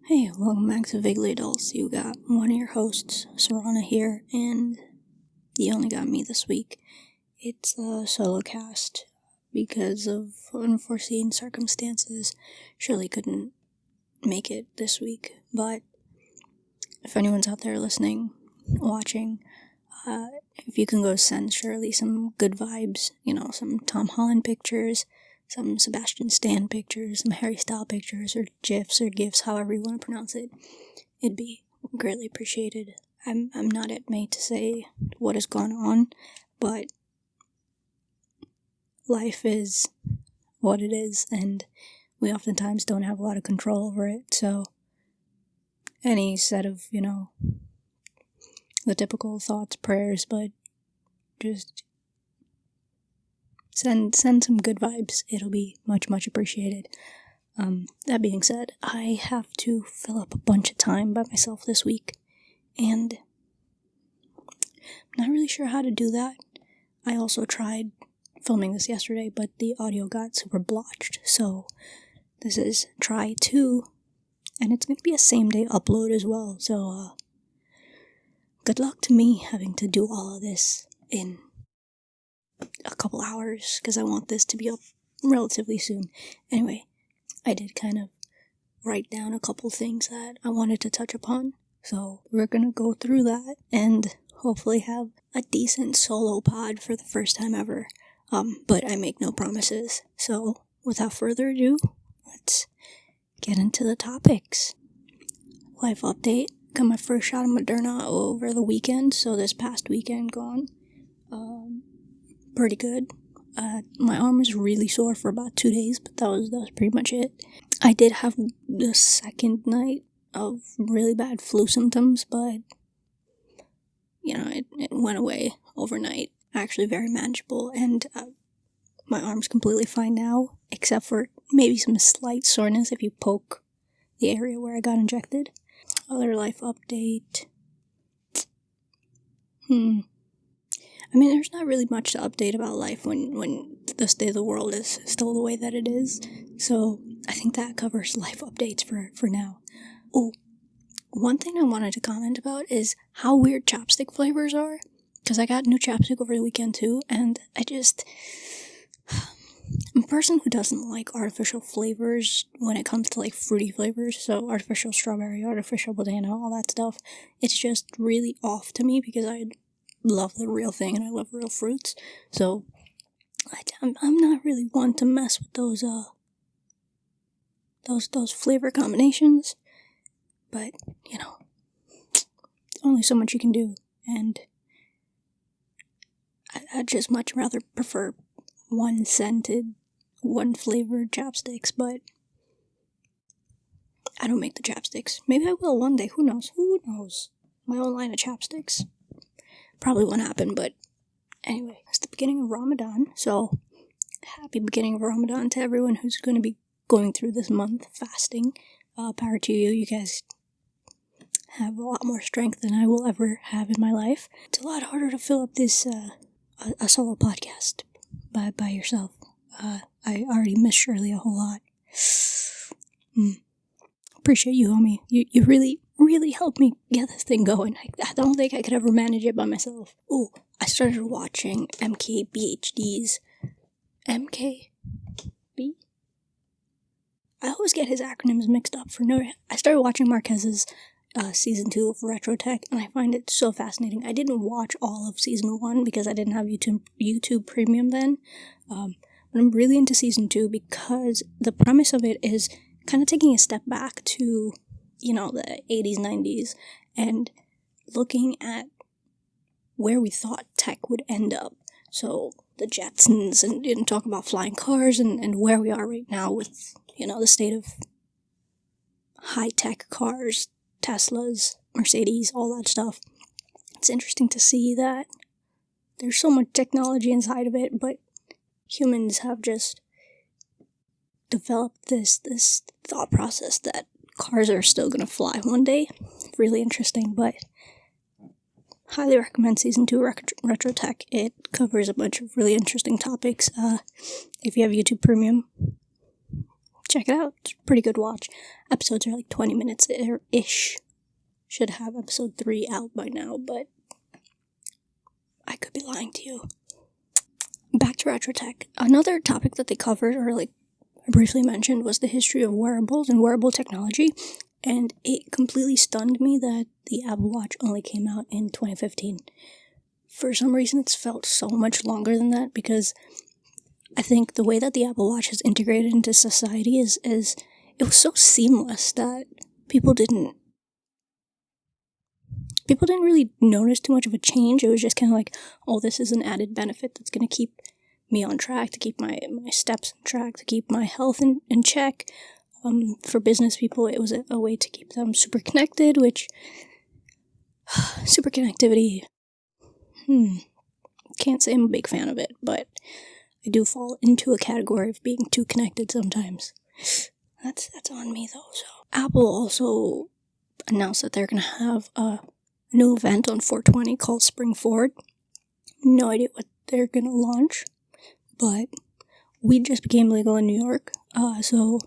Hey, welcome back to Vaguely Adults. You got one of your hosts, Sarana, here, and you only got me this week. It's a solo cast because of unforeseen circumstances. Sherley couldn't make it this week, but if anyone's out there listening, watching, if you can go send Sherley some good vibes, some Tom Holland pictures, some Sebastian Stan pictures, some Harry Styles pictures, or GIFs, however you want to pronounce it, it'd be greatly appreciated. I'm not made to say what has gone on, but life is what it is, and we oftentimes don't have a lot of control over it, so any set of, the typical thoughts, prayers, but just send some good vibes. It'll be much appreciated. That being said, I have to fill up a bunch of time by myself this week, and I'm not really sure how to do that. I also tried filming this yesterday, but the audio got super blotched, so this is try 2, and it's going to be a same-day upload as well, so good luck to me having to do all of this in a couple hours, because I want this to be up relatively soon. Anyway, I did kind of write down a couple things that I wanted to touch upon, so we're gonna go through that and hopefully have a decent solo pod for the first time ever, but I make no promises. So without further ado, let's get into the topics. Life update. Got my first shot of Moderna over the weekend, so this past weekend gone. Pretty good. My arm was really sore for about 2 days, but that was pretty much it. I did have the second night of really bad flu symptoms, but it went away overnight. Actually very manageable, and my arm's completely fine now, except for maybe some slight soreness if you poke the area where I got injected. Other life update. There's not really much to update about life when the state of the world is still the way that it is. So I think that covers life updates for now. Oh, one thing I wanted to comment about is how weird chopstick flavors are. Because I got new chapstick over the weekend too, and I'm a person who doesn't like artificial flavors when it comes to like fruity flavors. So artificial strawberry, artificial banana, all that stuff. It's just really off to me because I love the real thing and I love real fruits, so I'm not really one to mess with those flavor combinations, but only so much you can do, and I'd just much rather prefer one scented, one flavored chapsticks, but I don't make the chapsticks. Maybe I will one day, who knows, my own line of chapsticks. Probably won't happen, but anyway, it's the beginning of Ramadan, so happy beginning of Ramadan to everyone who's going to be going through this month fasting. Power to you. You guys have a lot more strength than I will ever have in my life. It's a lot harder to fill up this a solo podcast by yourself. I already miss Shirley a whole lot. Appreciate you, homie. You really helped me get this thing going. I don't think I could ever manage it by myself. Oh, I started watching MKBHD's MKB? I always get his acronyms mixed up I started watching Marquez's season 2 of Retro Tech, and I find it so fascinating. I didn't watch all of season 1 because I didn't have YouTube Premium then, but I'm really into season 2 because the premise of it is kind of taking a step back to the 80s, 90s, and looking at where we thought tech would end up. So the Jetsons, and talk about flying cars, and where we are right now with, the state of high-tech cars, Teslas, Mercedes, all that stuff. It's interesting to see that there's so much technology inside of it, but humans have just developed this thought process that cars are still gonna fly one day. Really interesting, but highly recommend season 2 Retro Tech. It covers a bunch of really interesting topics. If you have YouTube Premium, check it out. It's a pretty good watch. Episodes are like 20 minutes ish. Should have episode 3 out by now, but I could be lying to you. Back to retro tech. Another topic that they covered, or like briefly mentioned, was the history of wearables and wearable technology. And it completely stunned me that the Apple Watch only came out in 2015. For some reason, it's felt so much longer than that, because I think the way that the Apple Watch has integrated into society is it was so seamless that people didn't really notice too much of a change. It was just kind of like, oh, this is an added benefit that's going to keep me on track, to keep my steps on track, to keep my health in check. For business people, it was a way to keep them super connected, which super connectivity, can't say I'm a big fan of it, but I do fall into a category of being too connected sometimes. That's on me though. So Apple also announced that they're gonna have a new event on 420 called Spring Forward. No idea what they're gonna launch, but weed just became legal in New York, so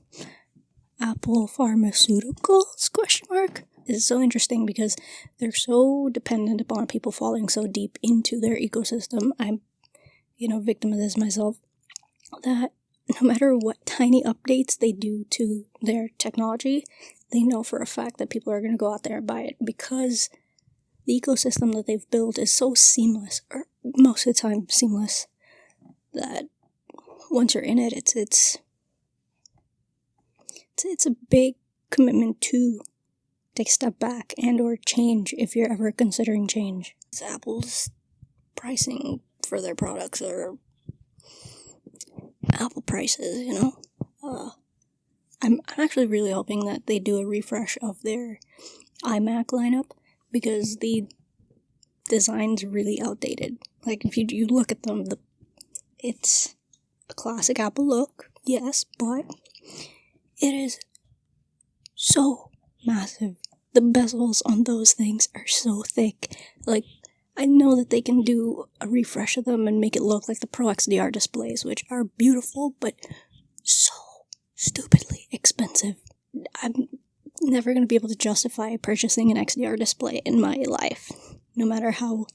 Apple Pharmaceuticals, ? Is so interesting because they're so dependent upon people falling so deep into their ecosystem. I'm, victim of this myself, that no matter what tiny updates they do to their technology, they know for a fact that people are going to go out there and buy it, because the ecosystem that they've built is so seamless, or most of the time seamless, that once you're in it, it's a big commitment to take a step back and or change if you're ever considering change. Apple's pricing for their products are Apple prices, I'm actually really hoping that they do a refresh of their iMac lineup, because the design's really outdated. Like, if you look at them, it's a classic Apple look, yes, but it is so massive. The bezels on those things are so thick. Like, I know that they can do a refresh of them and make it look like the Pro XDR displays, which are beautiful, but so stupidly expensive. I'm never going to be able to justify purchasing an XDR display in my life, no matter how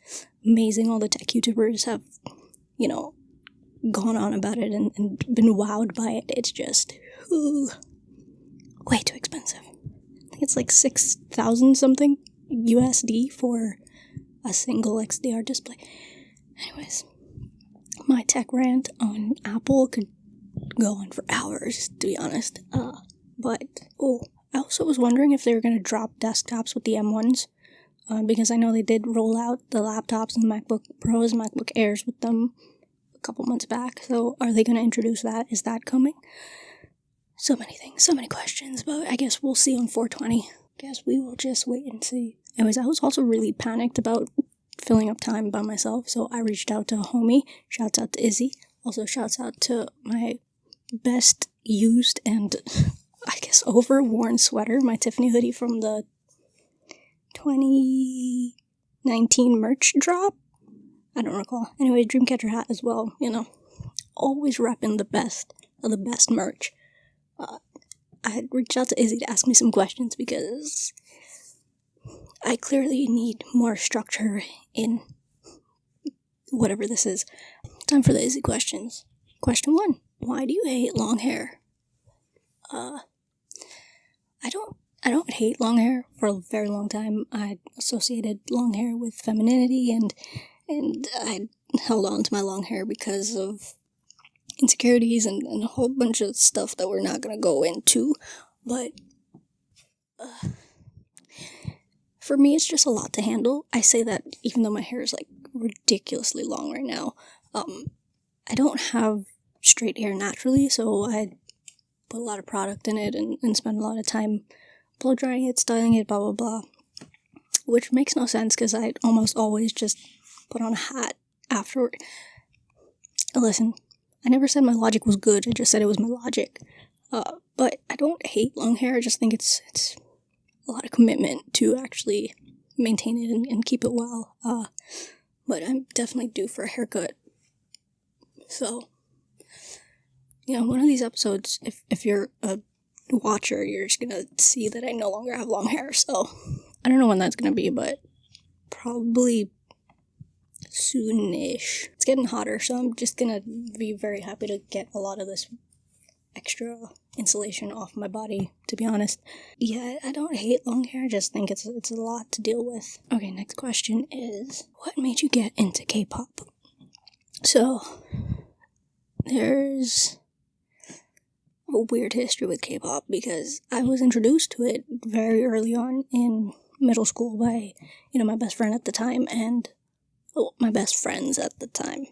amazing all the tech YouTubers have, gone on about it and been wowed by it. It's just way too expensive. I think it's like 6,000 something USD for a single XDR display. Anyways, my tech rant on Apple could go on for hours, to be honest. But I also was wondering if they were going to drop desktops with the M1s, because I know they did roll out the laptops and the MacBook Pros, MacBook Airs with them a couple months back. So are they going to introduce that? Is that coming? So many things, so many questions, but I guess we'll see on 420. Guess we will just wait and see. Anyways, I was also really panicked about filling up time by myself, so I reached out to a homie. Shouts out to Izzy. Also shouts out to my best used and I guess overworn sweater, my Tiffany hoodie from the 2019 merch drop. I don't recall. Anyway, Dreamcatcher hat as well, Always repping the best of the best merch. I had reached out to Izzy to ask me some questions, because I clearly need more structure in whatever this is. Time for the Izzy questions. Question 1. Why do you hate long hair? I don't hate long hair. For a very long time, I associated long hair with femininity, and I held on to my long hair because of insecurities and a whole bunch of stuff that we're not going to go into. But for me, it's just a lot to handle. I say that even though my hair is like ridiculously long right now. I don't have straight hair naturally, so I put a lot of product in it and spend a lot of time blow drying it, styling it, blah blah blah, which makes no sense because I almost always just put on a hat afterward. Listen, I never said my logic was good, I just said it was my logic. But I don't hate long hair, I just think it's a lot of commitment to actually maintain it and keep it well. But I'm definitely due for a haircut. So, Yeah, one of these episodes, if you're a watcher, you're just gonna see that I no longer have long hair, so I don't know when that's gonna be, but probably soonish. It's getting hotter, so I'm just gonna be very happy to get a lot of this extra insulation off my body, to be honest. Yeah, I don't hate long hair, I just think it's a lot to deal with. Okay, next question is, what made you get into K-pop? So, there's a weird history with K-pop because I was introduced to it very early on in middle school by, my best friend at the time and my best friends at the time.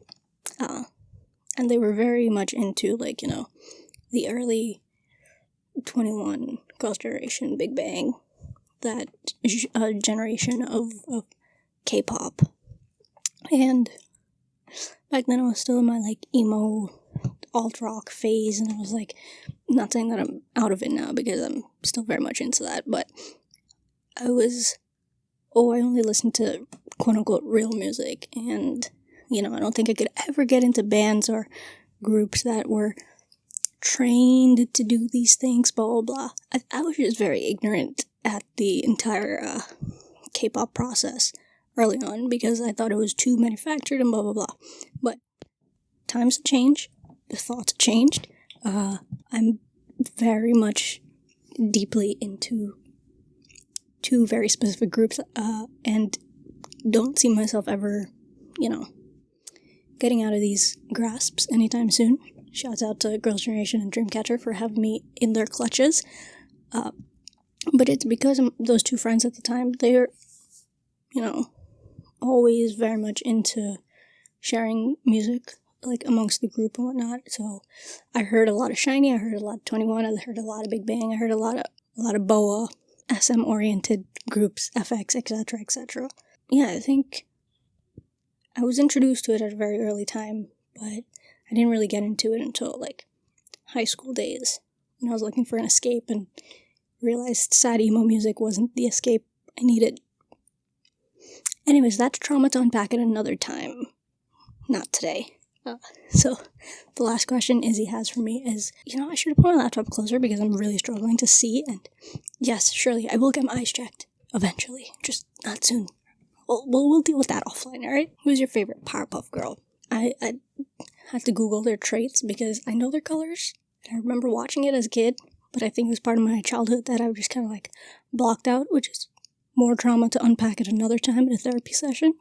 And they were very much into, the early 21 Girls' Generation, Big Bang, that generation of K-pop. And back then I was still in my, emo, alt-rock phase, and I was, not saying that I'm out of it now, because I'm still very much into that, but I only listened to quote-unquote real music, and, I don't think I could ever get into bands or groups that were trained to do these things, blah, blah, blah. I was just very ignorant at the entire K-pop process early on, because I thought it was too manufactured and blah, blah, blah. But times have changed, the thoughts have changed. I'm very much deeply into two very specific groups, and don't see myself ever, getting out of these grasps anytime soon. Shouts out to Girls' Generation and Dreamcatcher for having me in their clutches. But it's because those two friends at the time, they're, always very much into sharing music, amongst the group and whatnot. So I heard a lot of SHINee, I heard a lot of 21, I heard a lot of Big Bang, I heard a lot of BoA, SM-oriented groups, FX, etc., etc. Yeah, I think I was introduced to it at a very early time, but I didn't really get into it until, high school days, when I was looking for an escape and realized sad emo music wasn't the escape I needed. Anyways, that's trauma to unpack at another time. Not today. So, the last question Izzy has for me is, I should have put my laptop closer because I'm really struggling to see, and yes, surely, I will get my eyes checked. Eventually. Just not soon. We'll deal with that offline, alright? Who's your favorite Powerpuff Girl? I had to Google their traits because I know their colors. I remember watching it as a kid, but I think it was part of my childhood that I just kind of blocked out, which is more trauma to unpack at another time in a therapy session.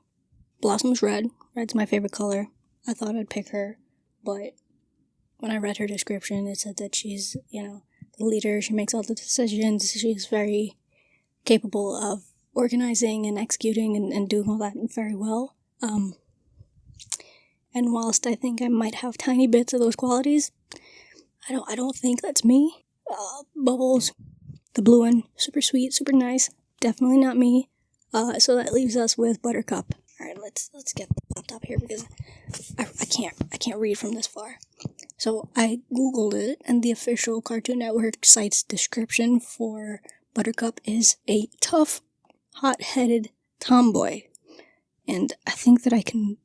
Blossom's red. Red's my favorite color. I thought I'd pick her, but when I read her description, it said that she's, the leader, she makes all the decisions, she's very capable of organizing and executing and doing all that very well. And whilst I think I might have tiny bits of those qualities, I don't think that's me. Bubbles, the blue one, super sweet, super nice, definitely not me. So that leaves us with Buttercup. Alright, let's get the laptop here because I can't read from this far. So I googled it, and the official Cartoon Network site's description for Buttercup is a tough, hot-headed tomboy. And I think that I can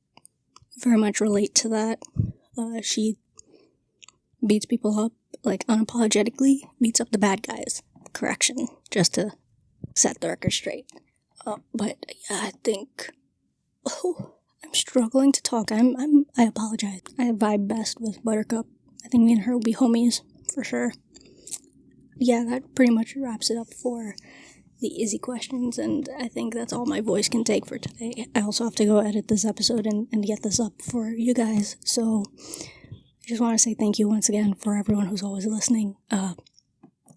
very much relate to that. She beats people up, unapologetically, beats up the bad guys. Correction, just to set the record straight. But yeah, I think... Oh, I'm struggling to talk. I apologize. I vibe best with Buttercup. I think me and her will be homies, for sure. Yeah, that pretty much wraps it up for the Izzy questions, and I think that's all my voice can take for today. I also have to go edit this episode and get this up for you guys, so I just want to say thank you once again for everyone who's always listening.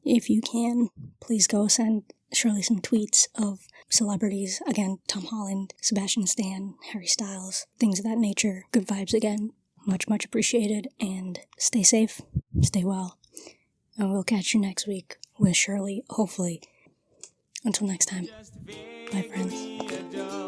If you can, please go send Shirley some tweets of celebrities. Again, Tom Holland, Sebastian Stan, Harry Styles, things of that nature. Good vibes again. Much, much appreciated. And stay safe, stay well. And we'll catch you next week with Shirley, hopefully. Until next time. Bye, friends.